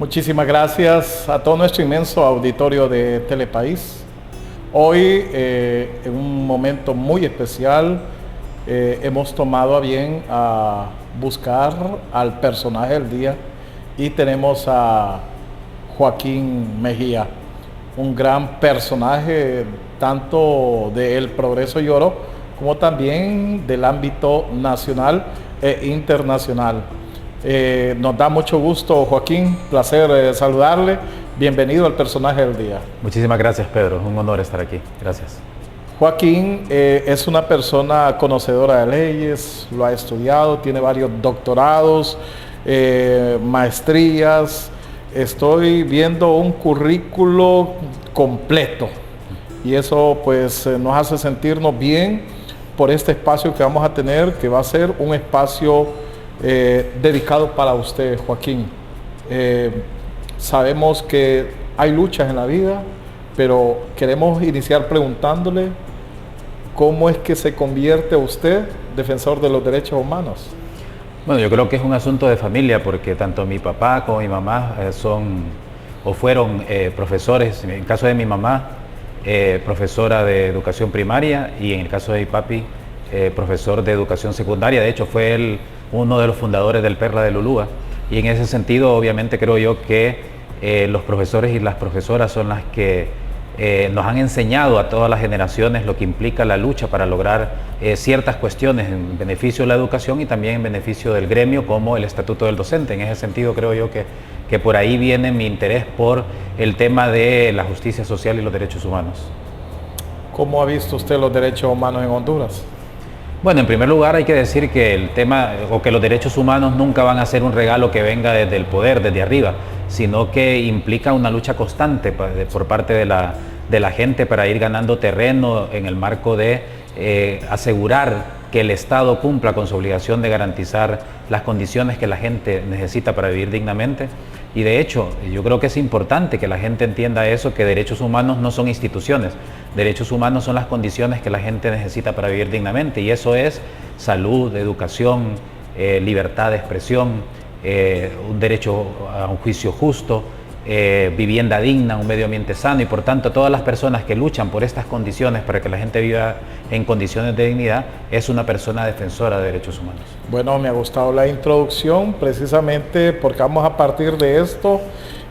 Muchísimas gracias a todo nuestro inmenso auditorio de Telepaís. Hoy, en un momento muy especial, hemos tomado a bien a buscar al personaje del día y tenemos a Joaquín Mejía, un gran personaje tanto del Progreso y Oro como también del ámbito nacional e internacional. Nos da mucho gusto, Joaquín, placer saludarle. Bienvenido al personaje del día. Muchísimas gracias, Pedro. Un honor estar aquí. Gracias. Joaquín es una persona conocedora de leyes, lo ha estudiado, tiene varios doctorados, maestrías. Estoy viendo un currículo completo y eso pues nos hace sentirnos bien por este espacio que vamos a tener, que va a ser un espacio dedicado para usted, Joaquín. Sabemos que hay luchas en la vida, pero queremos iniciar preguntándole cómo es que se convierte usted defensor de los derechos humanos. Bueno, yo creo que es un asunto de familia, porque tanto mi papá como mi mamá son o fueron profesores. En el caso de mi mamá, profesora de educación primaria, y en el caso de mi papi, profesor de educación secundaria. De hecho, fue él uno de los fundadores del Perla de Lulúa, y en ese sentido obviamente creo yo que los profesores y las profesoras son las que nos han enseñado a todas las generaciones lo que implica la lucha para lograr ciertas cuestiones en beneficio de la educación y también en beneficio del gremio, como el Estatuto del Docente. En ese sentido creo yo que por ahí viene mi interés por el tema de la justicia social y los derechos humanos. ¿Cómo ha visto usted los derechos humanos en Honduras? Bueno, en primer lugar hay que decir que el tema, o que los derechos humanos nunca van a ser un regalo que venga desde el poder, desde arriba, sino que implica una lucha constante por parte de la gente para ir ganando terreno en el marco de asegurar que el Estado cumpla con su obligación de garantizar las condiciones que la gente necesita para vivir dignamente. Y de hecho, yo creo que es importante que la gente entienda eso, que derechos humanos no son instituciones, derechos humanos son las condiciones que la gente necesita para vivir dignamente, y eso es salud, educación, libertad de expresión, un derecho a un juicio justo, vivienda digna, un medio ambiente sano, y por tanto todas las personas que luchan por estas condiciones para que la gente viva en condiciones de dignidad es una persona defensora de derechos humanos. Bueno, me ha gustado la introducción precisamente porque vamos a partir de esto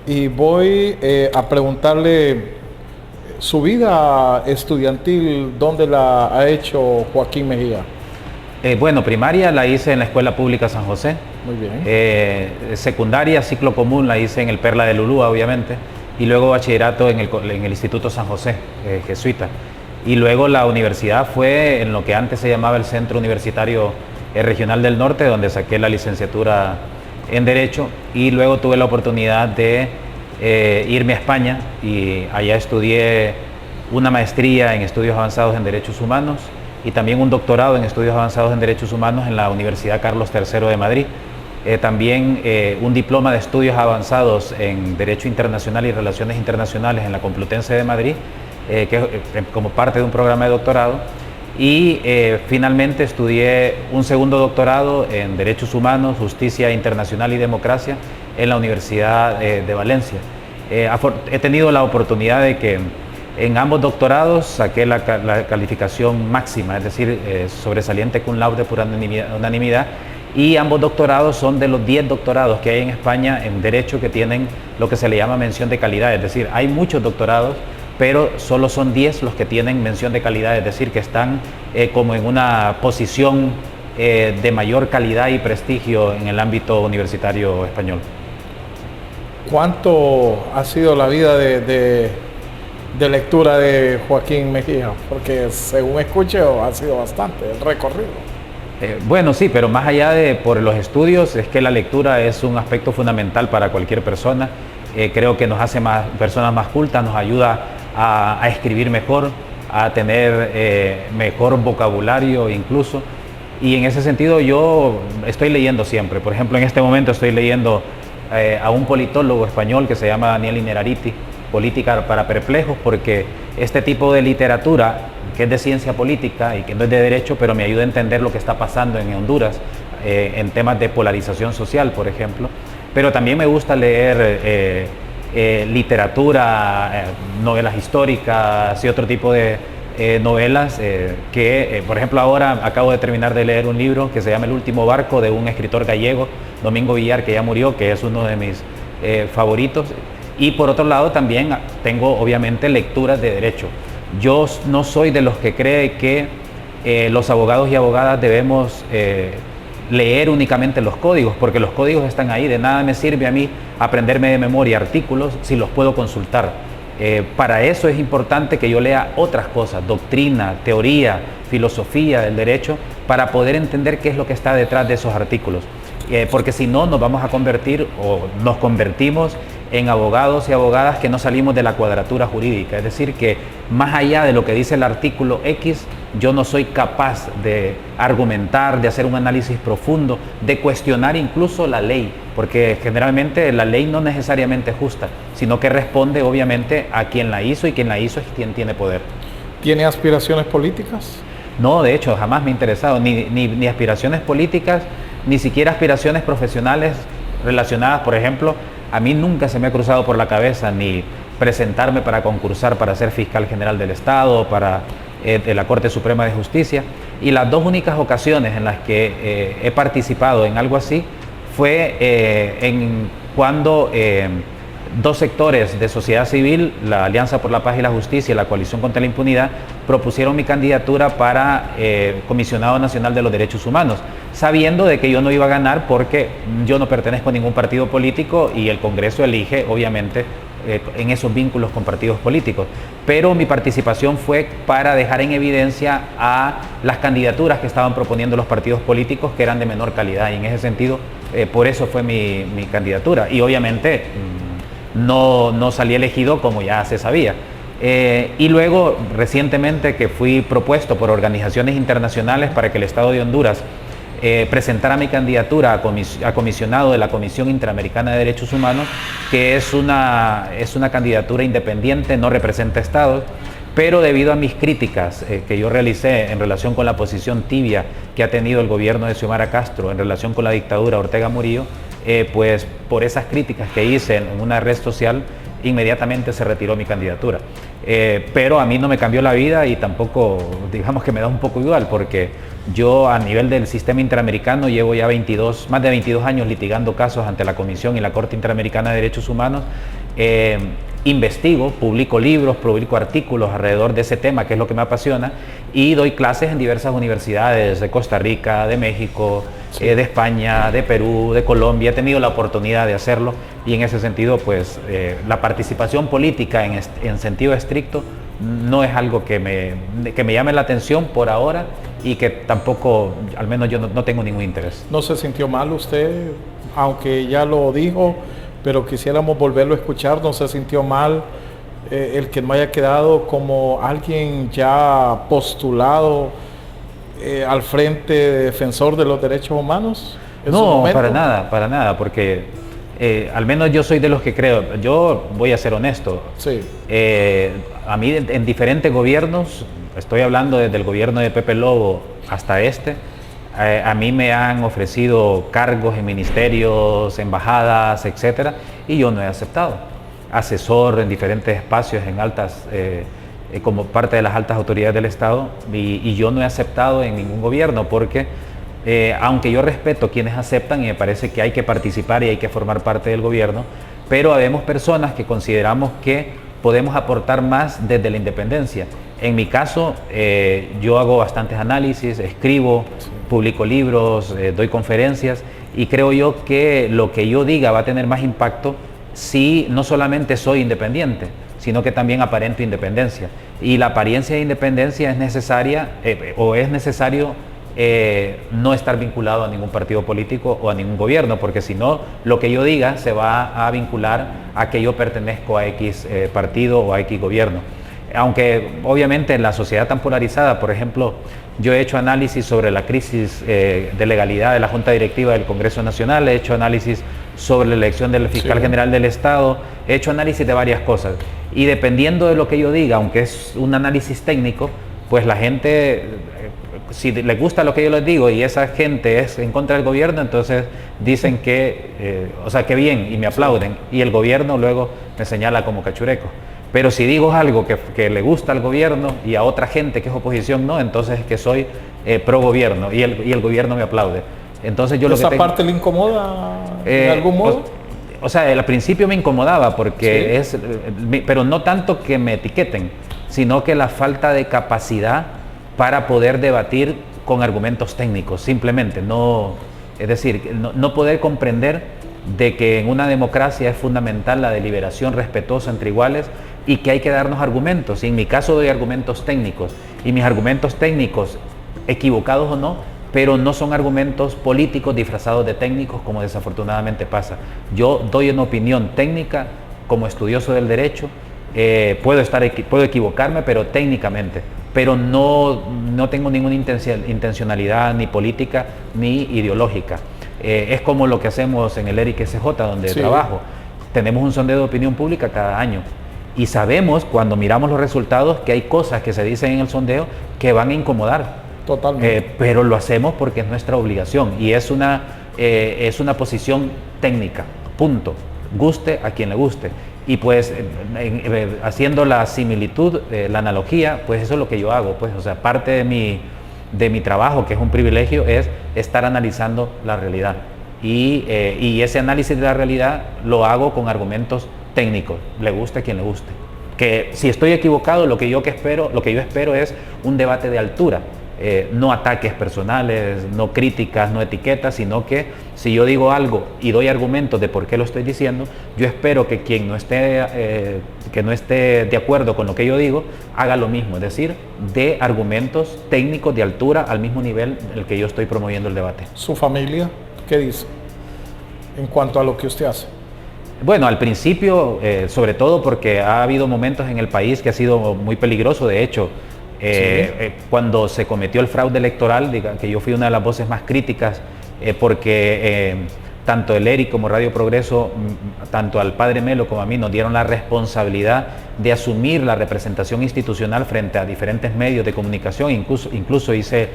y voy a preguntarle su vida estudiantil, ¿dónde la ha hecho Joaquín Mejía? Bueno, primaria la hice en la Escuela Pública San José. Muy bien. Secundaria, ciclo común, la hice en el Perla de Lulúa, obviamente. Y luego bachillerato en el Instituto San José, jesuita. Y luego la universidad fue en lo que antes se llamaba el Centro Universitario Regional del Norte, donde saqué la licenciatura en Derecho. Y luego tuve la oportunidad de irme a España, y allá estudié una maestría en estudios avanzados en Derechos Humanos y también un doctorado en estudios avanzados en Derechos Humanos en la Universidad Carlos III de Madrid. También un diploma de estudios avanzados en Derecho Internacional y Relaciones Internacionales en la Complutense de Madrid, como parte de un programa de doctorado. Y finalmente estudié un segundo doctorado en Derechos Humanos, Justicia Internacional y Democracia en la Universidad de Valencia. He tenido la oportunidad de que en ambos doctorados saqué la calificación máxima, es decir, sobresaliente cum laude por unanimidad, y ambos doctorados son de los 10 doctorados que hay en España en Derecho que tienen lo que se le llama mención de calidad, es decir, hay muchos doctorados, pero solo son 10 los que tienen mención de calidad, es decir, que están como en una posición de mayor calidad y prestigio en el ámbito universitario español. ¿Cuánto ha sido la vida de lectura de Joaquín Mejía? Porque según escucho ha sido bastante el recorrido. Bueno, sí, pero más allá de por los estudios, es que la lectura es un aspecto fundamental para cualquier persona. Creo que nos hace personas más cultas, nos ayuda a escribir mejor, a tener mejor vocabulario incluso. Y en ese sentido yo estoy leyendo siempre. Por ejemplo, en este momento estoy leyendo a un politólogo español que se llama Daniel Innerarity, Política para Perplejos, porque este tipo de literatura, que es de ciencia política y que no es de derecho, pero me ayuda a entender lo que está pasando en Honduras, en temas de polarización social, por ejemplo, pero también me gusta leer literatura, novelas históricas y otro tipo de novelas por ejemplo, ahora acabo de terminar de leer un libro que se llama El último barco, de un escritor gallego, Domingo Villar, que ya murió, que es uno de mis favoritos. Y por otro lado también tengo obviamente lecturas de derecho. Yo no soy de los que cree que los abogados y abogadas debemos leer únicamente los códigos, porque los códigos están ahí. De nada me sirve a mí aprenderme de memoria artículos si los puedo consultar. Para eso es importante que yo lea otras cosas, doctrina, teoría, filosofía del derecho, para poder entender qué es lo que está detrás de esos artículos. Porque si no, nos vamos a convertir o nos convertimos en abogados y abogadas que no salimos de la cuadratura jurídica. Es decir, que más allá de lo que dice el artículo X, yo no soy capaz de argumentar, de hacer un análisis profundo, de cuestionar incluso la ley, porque generalmente la ley no necesariamente es justa, sino que responde obviamente a quien la hizo, y quien la hizo es quien tiene poder. ¿Tiene aspiraciones políticas? No, de hecho, jamás me ha interesado, ni aspiraciones políticas, ni siquiera aspiraciones profesionales relacionadas. Por ejemplo, a mí nunca se me ha cruzado por la cabeza ni presentarme para concursar para ser fiscal general del Estado, para de la Corte Suprema de Justicia, y las dos únicas ocasiones en las que he participado en algo así fue cuando dos sectores de sociedad civil, la Alianza por la Paz y la Justicia y la Coalición contra la Impunidad, propusieron mi candidatura para Comisionado Nacional de los Derechos Humanos, sabiendo de que yo no iba a ganar porque yo no pertenezco a ningún partido político y el Congreso elige, obviamente, en esos vínculos con partidos políticos. Pero mi participación fue para dejar en evidencia a las candidaturas que estaban proponiendo los partidos políticos, que eran de menor calidad, y en ese sentido, por eso fue mi candidatura. Y obviamente no salí elegido, como ya se sabía. Y luego, recientemente, que fui propuesto por organizaciones internacionales para que el Estado de Honduras presentara mi candidatura a comisionado de la Comisión Interamericana de Derechos Humanos, que es una candidatura independiente, no representa estados, pero debido a mis críticas que yo realicé en relación con la posición tibia que ha tenido el gobierno de Xiomara Castro en relación con la dictadura Ortega Murillo, pues por esas críticas que hice en una red social, inmediatamente se retiró mi candidatura. Pero a mí no me cambió la vida, y tampoco, digamos que me da un poco igual, porque yo a nivel del sistema interamericano llevo ya más de 22 años litigando casos ante la Comisión y la Corte Interamericana de Derechos Humanos. Investigo, publico libros, publico artículos alrededor de ese tema, que es lo que me apasiona, y doy clases en diversas universidades de Costa Rica, de México, de España, de Perú, de Colombia. He tenido la oportunidad de hacerlo, y en ese sentido, pues la participación política en sentido estricto no es algo que me llame la atención por ahora, y que tampoco, al menos yo no tengo ningún interés. ¿No se sintió mal usted, aunque ya lo dijo, pero quisiéramos volverlo a escuchar? ¿No se sintió mal el que no haya quedado como alguien ya postulado al frente de defensor de los derechos humanos? No, para nada, porque al menos yo soy de los que creo, yo voy a ser honesto, sí. A mí en diferentes gobiernos, estoy hablando desde el gobierno de Pepe Lobo hasta a mí me han ofrecido cargos en ministerios, embajadas, etcétera, y yo no he aceptado. Asesor en diferentes espacios, como parte de las altas autoridades del Estado, y yo no he aceptado en ningún gobierno, porque aunque yo respeto quienes aceptan, y me parece que hay que participar y hay que formar parte del gobierno, pero habemos personas que consideramos que podemos aportar más desde la independencia. En mi caso, yo hago bastantes análisis, escribo, publico libros, doy conferencias, y creo yo que lo que yo diga va a tener más impacto si no solamente soy independiente, sino que también aparento independencia. Y la apariencia de independencia es necesaria, es necesario no estar vinculado a ningún partido político o a ningún gobierno, porque si no, lo que yo diga se va a vincular a que yo pertenezco a X partido o a X gobierno. Aunque obviamente en la sociedad tan polarizada, por ejemplo, yo he hecho análisis sobre la crisis de legalidad de la Junta Directiva del Congreso Nacional, he hecho análisis sobre la elección del fiscal general del Estado, he hecho análisis de varias cosas, y dependiendo de lo que yo diga, aunque es un análisis técnico, pues la gente si les gusta lo que yo les digo y esa gente es en contra del gobierno, entonces dicen que, o sea, que bien, y me aplauden, y el gobierno luego me señala como cachureco. Pero si digo algo que le gusta al gobierno y a otra gente que es oposición no, entonces es que soy pro gobierno y el gobierno me aplaude. Entonces yo ¿Esa parte le incomoda en algún modo? O sea, al principio me incomodaba porque sí, pero no tanto que me etiqueten, sino que la falta de capacidad para poder debatir con argumentos técnicos, simplemente, no, es decir, no poder comprender de que en una democracia es fundamental la deliberación respetuosa entre iguales y que hay que darnos argumentos. Y en mi caso doy argumentos técnicos, y mis argumentos técnicos, equivocados o no, pero no son argumentos políticos disfrazados de técnicos como desafortunadamente pasa. Yo doy una opinión técnica como estudioso del derecho, puedo equivocarme, pero técnicamente, pero no tengo ninguna intencionalidad ni política ni ideológica. Es como lo que hacemos en el ERIC SJ, donde trabajo. Tenemos un sondeo de opinión pública cada año y sabemos cuando miramos los resultados que hay cosas que se dicen en el sondeo que van a incomodar. Totalmente. Pero lo hacemos porque es nuestra obligación y es una posición técnica, punto. Guste a quien le guste. Y pues haciendo la similitud, la analogía, pues eso es lo que yo hago. Pues, o sea, parte de mi trabajo, que es un privilegio, es estar analizando la realidad. Y ese análisis de la realidad lo hago con argumentos técnicos, le guste a quien le guste. Que si estoy equivocado, lo que yo espero es un debate de altura. No ataques personales, no críticas, no etiquetas, sino que si yo digo algo y doy argumentos de por qué lo estoy diciendo, yo espero que quien no esté de acuerdo con lo que yo digo, haga lo mismo, es decir, de argumentos técnicos de altura al mismo nivel en el que yo estoy promoviendo el debate. ¿Su familia qué dice en cuanto a lo que usted hace? Bueno, al principio, sobre todo porque ha habido momentos en el país que ha sido muy peligroso, de hecho, cuando se cometió el fraude electoral, que yo fui una de las voces más críticas, porque tanto el ERIC como Radio Progreso, tanto al padre Melo como a mí, nos dieron la responsabilidad de asumir la representación institucional frente a diferentes medios de comunicación, incluso hice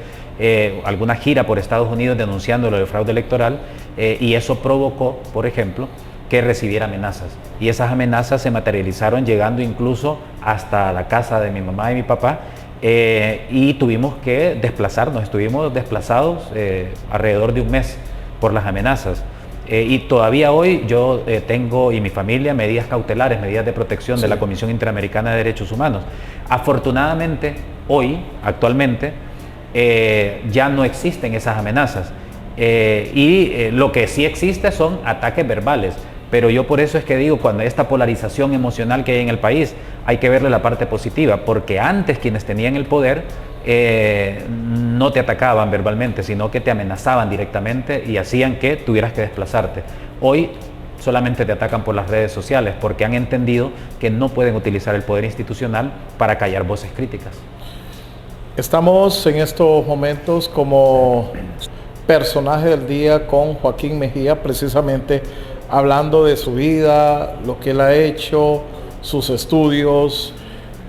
alguna gira por Estados Unidos denunciando lo del fraude electoral, y eso provocó, por ejemplo, que recibiera amenazas. Y esas amenazas se materializaron llegando incluso hasta la casa de mi mamá y mi papá, y tuvimos que desplazarnos, estuvimos desplazados alrededor de un mes por las amenazas. Y todavía hoy yo tengo y mi familia medidas cautelares, medidas de protección de la Comisión Interamericana de Derechos Humanos. Afortunadamente, actualmente, ya no existen esas amenazas. Lo que sí existe son ataques verbales. Pero yo por eso es que digo, cuando esta polarización emocional que hay en el país, hay que verle la parte positiva, porque antes quienes tenían el poder no te atacaban verbalmente, sino que te amenazaban directamente y hacían que tuvieras que desplazarte. Hoy solamente te atacan por las redes sociales, porque han entendido que no pueden utilizar el poder institucional para callar voces críticas. Estamos en estos momentos como personaje del día con Joaquín Mejía, precisamente hablando de su vida, lo que él ha hecho, sus estudios,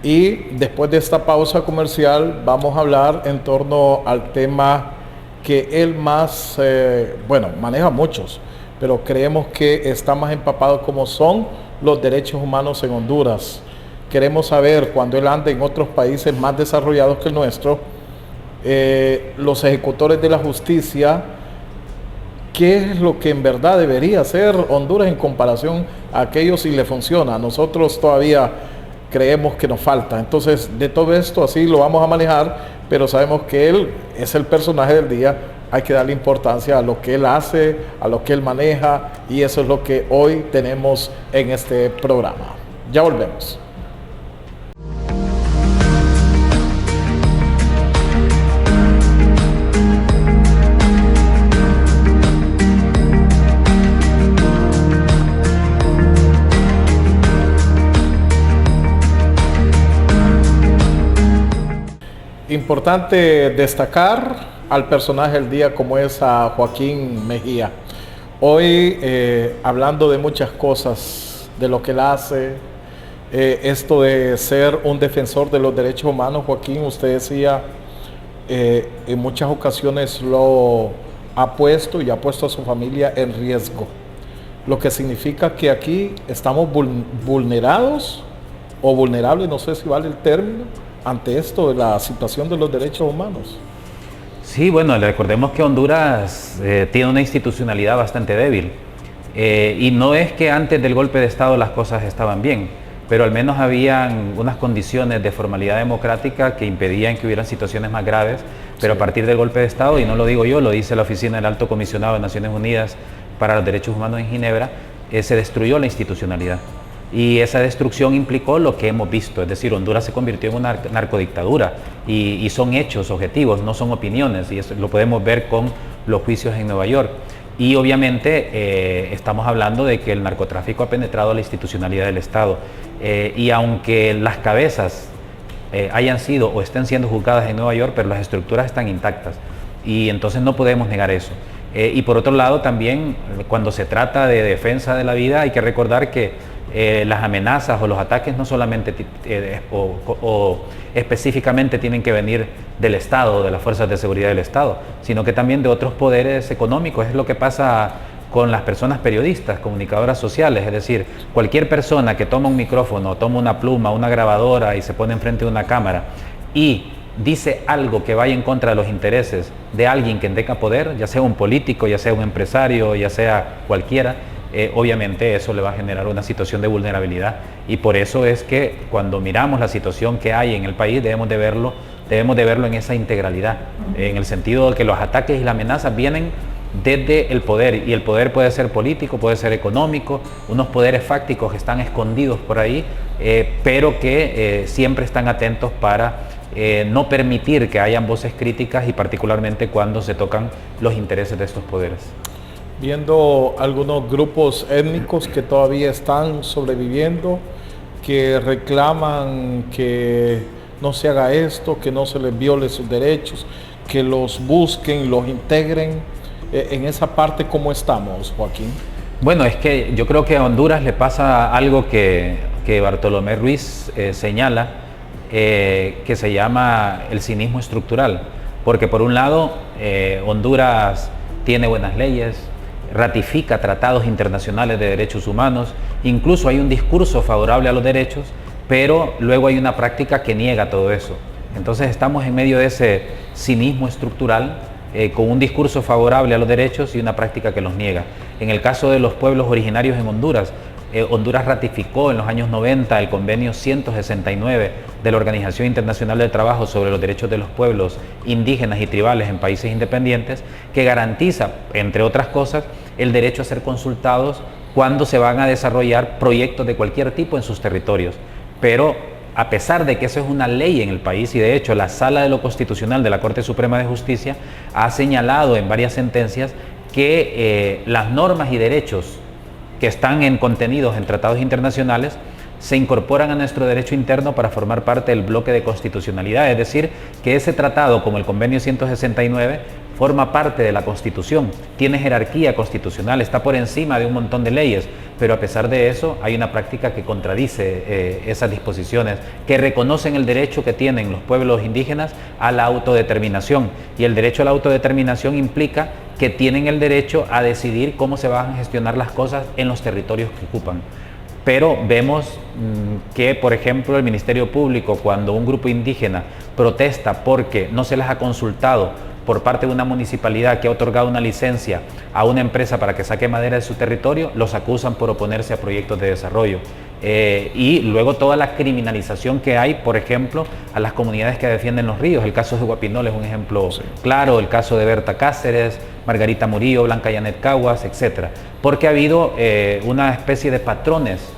y después de esta pausa comercial vamos a hablar en torno al tema que él más, maneja muchos, pero creemos que está más empapado, como son los derechos humanos en Honduras. Queremos saber, cuando él anda en otros países más desarrollados que el nuestro, los ejecutores de la justicia, ¿qué es lo que en verdad debería hacer Honduras en comparación a aquellos si le funciona? Nosotros todavía creemos que nos falta. Entonces, de todo esto así lo vamos a manejar, pero sabemos que él es el personaje del día. Hay que darle importancia a lo que él hace, a lo que él maneja, y eso es lo que hoy tenemos en este programa. Ya volvemos. Importante destacar al personaje del día, como es a Joaquín Mejía. Hoy hablando de muchas cosas, de lo que él hace, esto de ser un defensor de los derechos humanos. Joaquín, usted decía, en muchas ocasiones lo ha puesto y ha puesto a su familia en riesgo. Lo que significa que aquí estamos vulnerados o vulnerables, no sé si vale el término, ante esto de la situación de los derechos humanos. Sí, bueno, recordemos que Honduras tiene una institucionalidad bastante débil. Y no es que antes del golpe de Estado las cosas estaban bien, pero al menos habían unas condiciones de formalidad democrática que impedían que hubieran situaciones más graves, pero a partir del golpe de Estado, y no lo digo yo, lo dice la Oficina del Alto Comisionado de Naciones Unidas para los Derechos Humanos en Ginebra, se destruyó la institucionalidad. Y esa destrucción implicó lo que hemos visto, es decir, Honduras se convirtió en una narcodictadura y son hechos objetivos, no son opiniones, y eso lo podemos ver con los juicios en Nueva York. Y obviamente estamos hablando de que el narcotráfico ha penetrado la institucionalidad del Estado. Y aunque las cabezas hayan sido o estén siendo juzgadas en Nueva York, pero las estructuras están intactas. Y entonces no podemos negar eso. Y por otro lado también, cuando se trata de defensa de la vida, hay que recordar que las amenazas o los ataques no solamente o específicamente tienen que venir del Estado o de las fuerzas de seguridad del Estado, sino que también de otros poderes económicos. Es lo que pasa con las personas periodistas, comunicadoras sociales, es decir, cualquier persona que toma un micrófono, toma una pluma, una grabadora y se pone enfrente de una cámara y dice algo que vaya en contra de los intereses de alguien que tenga poder, ya sea un político, ya sea un empresario, ya sea cualquiera, obviamente eso le va a generar una situación de vulnerabilidad, y por eso es que cuando miramos la situación que hay en el país debemos de verlo en esa integralidad, en el sentido de que los ataques y las amenazas vienen desde el poder, y el poder puede ser político, puede ser económico, unos poderes fácticos que están escondidos por ahí, pero que siempre están atentos para no permitir que hayan voces críticas, y particularmente cuando se tocan los intereses de estos poderes. Viendo algunos grupos étnicos que todavía están sobreviviendo, que reclaman que no se haga esto, que no se les viole sus derechos, que los busquen, los integren. En esa parte, ¿cómo estamos, Joaquín? Bueno, es que yo creo que a Honduras le pasa algo que Bartolomé Ruiz señala, que se llama el cinismo estructural. Porque por un lado, Honduras tiene buenas leyes, ratifica tratados internacionales de derechos humanos, incluso hay un discurso favorable a los derechos, pero luego hay una práctica que niega todo eso. Entonces estamos en medio de ese cinismo estructural, con un discurso favorable a los derechos y una práctica que los niega. En el caso de los pueblos originarios en Honduras, Honduras ratificó en los años 90 el convenio 169 de la Organización Internacional del Trabajo sobre los derechos de los pueblos indígenas y tribales en países independientes, que garantiza, entre otras cosas, el derecho a ser consultados cuando se van a desarrollar proyectos de cualquier tipo en sus territorios. Pero a pesar de que eso es una ley en el país, y de hecho la Sala de lo Constitucional de la Corte Suprema de Justicia ha señalado en varias sentencias que las normas y derechos que están contenidos en tratados internacionales se incorporan a nuestro derecho interno para formar parte del bloque de constitucionalidad, es decir, que ese tratado, como el convenio 169, forma parte de la Constitución, tiene jerarquía constitucional, está por encima de un montón de leyes, pero a pesar de eso hay una práctica que contradice esas disposiciones, que reconocen el derecho que tienen los pueblos indígenas a la autodeterminación, y el derecho a la autodeterminación implica que tienen el derecho a decidir cómo se van a gestionar las cosas en los territorios que ocupan. Pero vemos que, por ejemplo, el Ministerio Público, cuando un grupo indígena protesta porque no se les ha consultado por parte de una municipalidad que ha otorgado una licencia a una empresa para que saque madera de su territorio, los acusan por oponerse a proyectos de desarrollo. Y luego toda la criminalización que hay, por ejemplo, a las comunidades que defienden los ríos. El caso de Guapinol es un ejemplo claro, el caso de Berta Cáceres, Margarita Murillo, Blanca Yanet Caguas, etc. Porque ha habido una especie de patrones,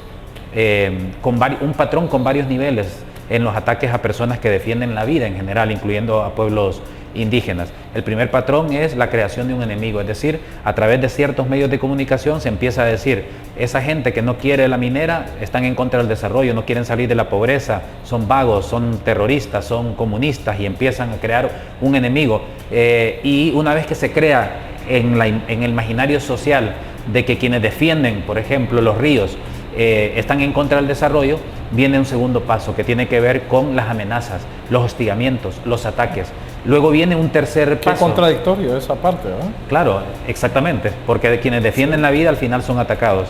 un patrón con varios niveles en los ataques a personas que defienden la vida en general, incluyendo a pueblos indígenas. El primer patrón es la creación de un enemigo, es decir, a través de ciertos medios de comunicación se empieza a decir, esa gente que no quiere la minera están en contra del desarrollo, no quieren salir de la pobreza, son vagos, son terroristas, son comunistas, y empiezan a crear un enemigo. Y una vez que se crea en el imaginario social de que quienes defienden, por ejemplo, los ríos, están en contra del desarrollo, viene un segundo paso que tiene que ver con las amenazas, los hostigamientos, los ataques. Luego viene un tercer Qué paso. contradictorio esa parte, ¿verdad? Claro, exactamente, porque quienes defienden la vida al final son atacados.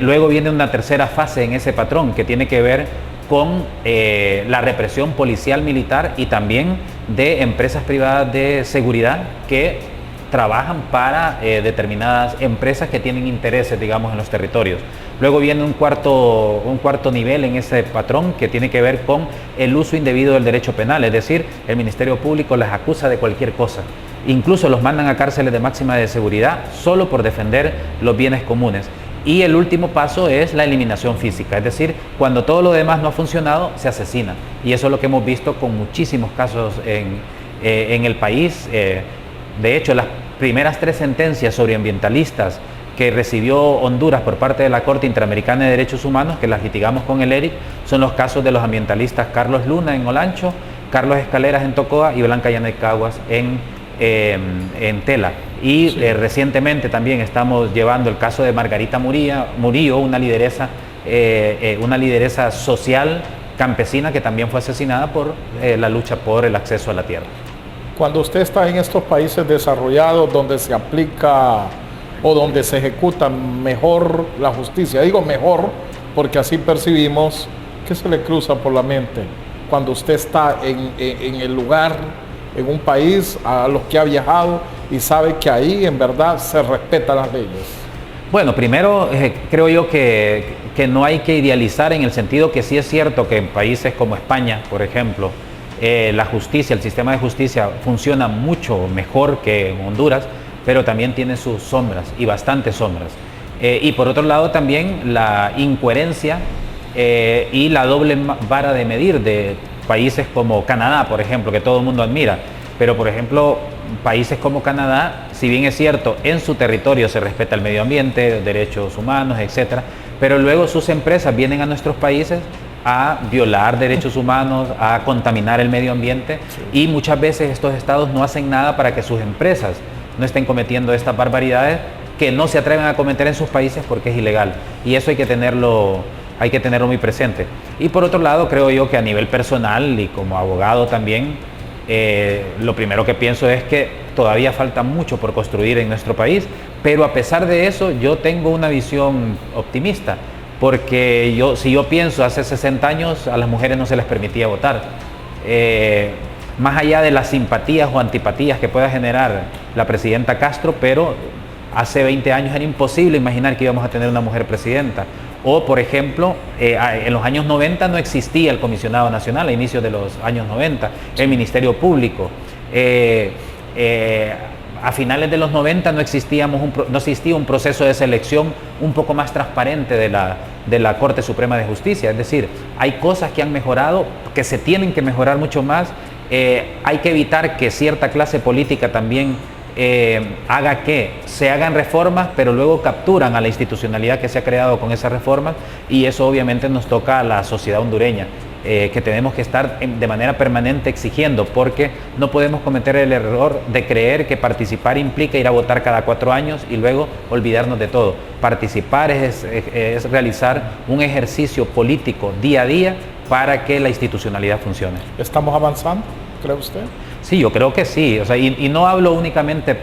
Luego viene una tercera fase en ese patrón que tiene que ver con la represión policial militar y también de empresas privadas de seguridad que trabajan para determinadas empresas que tienen intereses, digamos, en los territorios. Luego viene un cuarto nivel en ese patrón que tiene que ver con el uso indebido del derecho penal, es decir, el Ministerio Público las acusa de cualquier cosa. Incluso los mandan a cárceles de máxima de seguridad solo por defender los bienes comunes. Y el último paso es la eliminación física, es decir, cuando todo lo demás no ha funcionado, se asesina. Y eso es lo que hemos visto con muchísimos casos en el país. De hecho, las primeras 3 sentencias sobre ambientalistas que recibió Honduras por parte de la Corte Interamericana de Derechos Humanos, que las litigamos con el ERIC, son los casos de los ambientalistas Carlos Luna en Olancho, Carlos Escaleras en Tocoa y Blanca Yanet Caguas en Tela. Y sí, recientemente también estamos llevando el caso de Margarita Murillo, una lideresa social campesina que también fue asesinada por la lucha por el acceso a la tierra. Cuando usted está en estos países desarrollados donde se aplica o donde se ejecuta mejor la justicia, digo mejor porque así percibimos, ¿qué se le cruza por la mente cuando usted está en el lugar, en un país a los que ha viajado y sabe que ahí en verdad se respetan las leyes? Bueno, primero creo yo que no hay que idealizar, en el sentido que sí es cierto que en países como España, por ejemplo, la justicia, el sistema de justicia funciona mucho mejor que en Honduras, pero también tiene sus sombras, y bastantes sombras. Y por otro lado también la incoherencia y la doble vara de medir de países como Canadá, por ejemplo, que todo el mundo admira. Pero, por ejemplo, países como Canadá, si bien es cierto, en su territorio se respeta el medio ambiente, derechos humanos, etcétera, pero luego sus empresas vienen a nuestros países a violar derechos humanos, a contaminar el medio ambiente, sí, y muchas veces estos estados no hacen nada para que sus empresas no estén cometiendo estas barbaridades que no se atreven a cometer en sus países porque es ilegal. Y eso hay que tenerlo muy presente. Y por otro lado, creo yo que a nivel personal y como abogado también, lo primero que pienso es que todavía falta mucho por construir en nuestro país, pero a pesar de eso yo tengo una visión optimista, porque si yo pienso hace 60 años a las mujeres no se les permitía votar. Más allá de las simpatías o antipatías que pueda generar la presidenta Castro, pero hace 20 años era imposible imaginar que íbamos a tener una mujer presidenta. O, por ejemplo, en los años 90 no existía el Comisionado Nacional, a inicios de los años 90, el Ministerio Público. A finales de los 90 no existía un proceso de selección un poco más transparente de la Corte Suprema de Justicia. Es decir, hay cosas que han mejorado, que se tienen que mejorar mucho más. Hay que evitar que cierta clase política también haga que se hagan reformas, pero luego capturan a la institucionalidad que se ha creado con esas reformas, y eso obviamente nos toca a la sociedad hondureña, que tenemos que estar de manera permanente exigiendo, porque no podemos cometer el error de creer que participar implica ir a votar cada 4 años y luego olvidarnos de todo. Participar es realizar un ejercicio político día a día para que la institucionalidad funcione. ¿Estamos avanzando, cree usted? Sí, yo creo que sí. O sea, y no hablo únicamente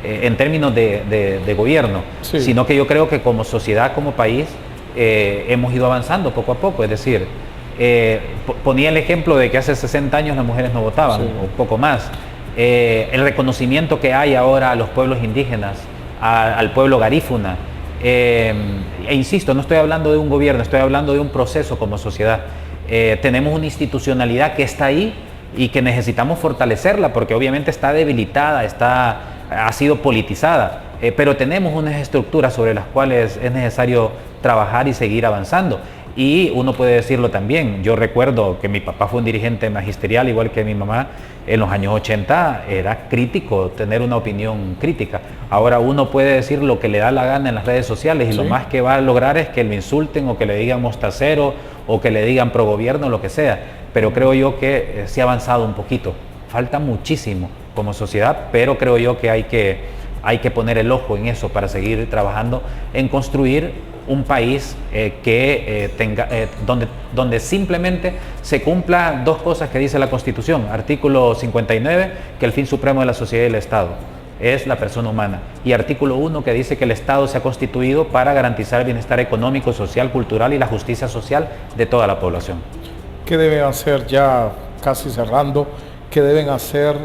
en términos de gobierno, sí, sino que yo creo que como sociedad, como país, hemos ido avanzando poco a poco. Es decir, ponía el ejemplo de que hace 60 años las mujeres no votaban, sí, o poco más. El reconocimiento que hay ahora a los pueblos indígenas, al pueblo garífuna. E insisto, no estoy hablando de un gobierno, estoy hablando de un proceso como sociedad. Tenemos una institucionalidad que está ahí y que necesitamos fortalecerla, porque obviamente está debilitada, ha sido politizada, pero tenemos unas estructuras sobre las cuales es necesario trabajar y seguir avanzando. Y uno puede decirlo también, yo recuerdo que mi papá fue un dirigente magisterial, igual que mi mamá. En los años 80 era crítico tener una opinión crítica. Ahora uno puede decir lo que le da la gana en las redes sociales, y sí, lo más que va a lograr es que lo insulten, o que le digan mostacero, o que le digan pro gobierno, lo que sea. Pero creo yo que sí ha avanzado un poquito. Falta muchísimo como sociedad, pero creo yo que hay que hay que poner el ojo en eso para seguir trabajando en construir un país donde simplemente se cumpla dos cosas que dice la Constitución. Artículo 59, que el fin supremo de la sociedad y el Estado es la persona humana. Y artículo 1, que dice que el Estado se ha constituido para garantizar el bienestar económico, social, cultural y la justicia social de toda la población. ¿Qué deben hacer, ya casi cerrando, qué deben hacer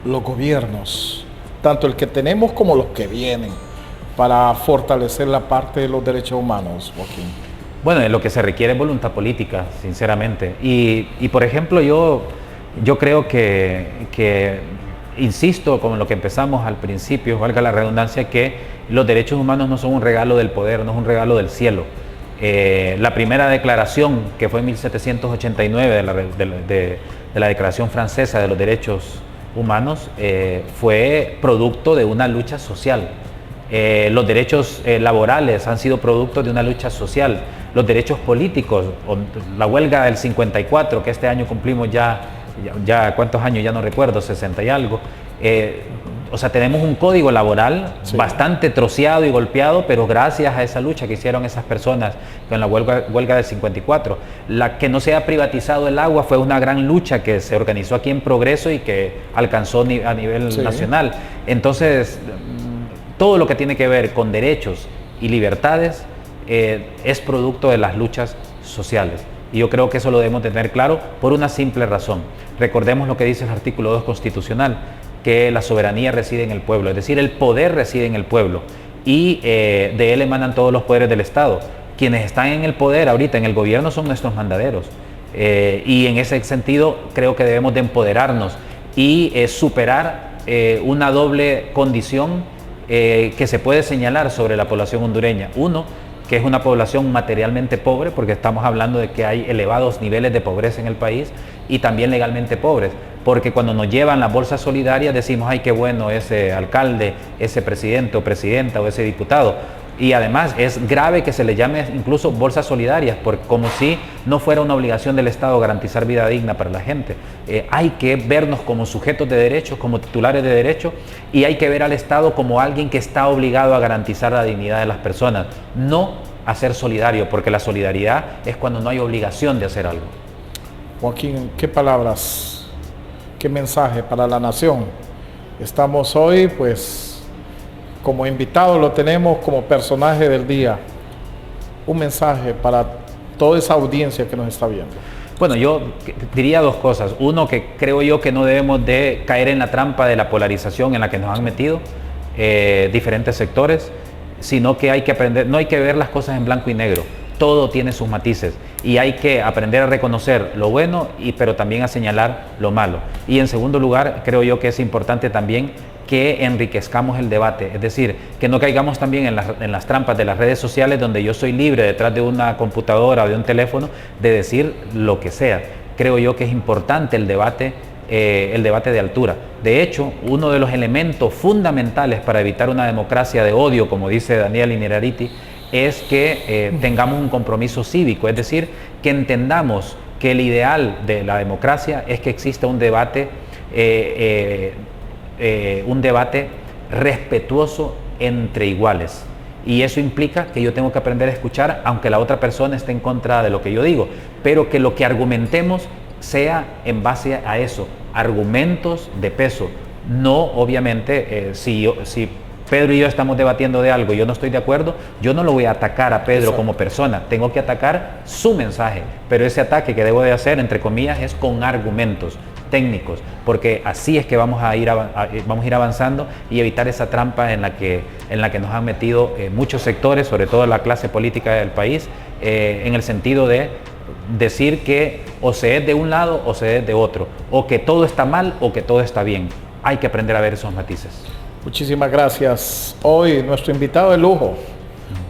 los gobiernos, tanto el que tenemos como los que vienen, para fortalecer la parte de los derechos humanos, Joaquín? Bueno, lo que se requiere es voluntad política, sinceramente. Y por ejemplo, yo creo que insisto, como en lo que empezamos al principio, valga la redundancia, que los derechos humanos no son un regalo del poder, no es un regalo del cielo. La primera declaración, que fue en 1789, de la Declaración Francesa de los Derechos Humanos, fue producto de una lucha social. Los derechos laborales han sido producto de una lucha social. Los derechos políticos, la huelga del 54, que este año cumplimos ya ¿cuántos años? Ya no recuerdo, 60 y algo. O sea, tenemos un código laboral bastante troceado y golpeado, pero gracias a esa lucha que hicieron esas personas con la huelga del 54. La que no se ha privatizado el agua fue una gran lucha que se organizó aquí en Progreso y que alcanzó a nivel nacional. Entonces, todo lo que tiene que ver con derechos y libertades es producto de las luchas sociales. Y yo creo que eso lo debemos tener claro por una simple razón. Recordemos lo que dice el artículo 2 constitucional, que la soberanía reside en el pueblo, es decir, el poder reside en el pueblo y de él emanan todos los poderes del Estado. Quienes están en el poder ahorita, en el gobierno, son nuestros mandaderos. Y en ese sentido creo que debemos de empoderarnos y superar una doble condición que se puede señalar sobre la población hondureña. Uno, que es una población materialmente pobre, porque estamos hablando de que hay elevados niveles de pobreza en el país, y también legalmente pobres, porque cuando nos llevan las bolsas solidarias decimos, ay, qué bueno ese alcalde, ese presidente o presidenta o ese diputado. Y además es grave que se le llame incluso bolsas solidarias, como si no fuera una obligación del Estado garantizar vida digna para la gente. Hay que vernos como sujetos de derechos, como titulares de derechos, y hay que ver al Estado como alguien que está obligado a garantizar la dignidad de las personas, no a ser solidario, porque la solidaridad es cuando no hay obligación de hacer algo. Joaquín, ¿qué palabras, qué mensaje para la nación? Estamos hoy, pues, como invitado lo tenemos como personaje del día. Un mensaje para toda esa audiencia que nos está viendo. Bueno, yo diría dos cosas. Uno, que creo yo que no debemos de caer en la trampa de la polarización en la que nos han metido diferentes sectores, sino que hay que aprender, no hay que ver las cosas en blanco y negro. Todo tiene sus matices y hay que aprender a reconocer lo bueno, pero también a señalar lo malo. Y en segundo lugar, creo yo que es importante también que enriquezcamos el debate, es decir, que no caigamos también en las trampas de las redes sociales, donde yo soy libre detrás de una computadora o de un teléfono de decir lo que sea. Creo yo que es importante el debate de altura. De hecho, uno de los elementos fundamentales para evitar una democracia de odio, como dice Daniel Innerarity, es que tengamos un compromiso cívico, es decir, que entendamos que el ideal de la democracia es que exista un debate respetuoso entre iguales, y eso implica que yo tengo que aprender a escuchar aunque la otra persona esté en contra de lo que yo digo, pero que lo que argumentemos sea en base a eso, argumentos de peso. No, obviamente, si Pedro y yo estamos debatiendo de algo y yo no estoy de acuerdo, yo no lo voy a atacar a Pedro como persona, tengo que atacar su mensaje, pero ese ataque que debo de hacer, entre comillas, es con argumentos técnicos, porque así es que vamos a ir avanzando y evitar esa trampa en la que nos han metido muchos sectores, sobre todo la clase política del país, en el sentido de decir que o se es de un lado o se es de otro, o que todo está mal o que todo está bien. Hay que aprender a ver esos matices. Muchísimas gracias. Hoy nuestro invitado de lujo,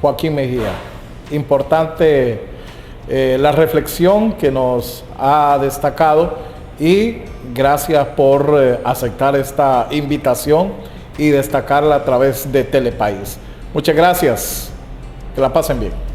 Joaquín Mejía. Importante la reflexión que nos ha destacado, y gracias por aceptar esta invitación y destacarla a través de Telepaís. Muchas gracias. Que la pasen bien.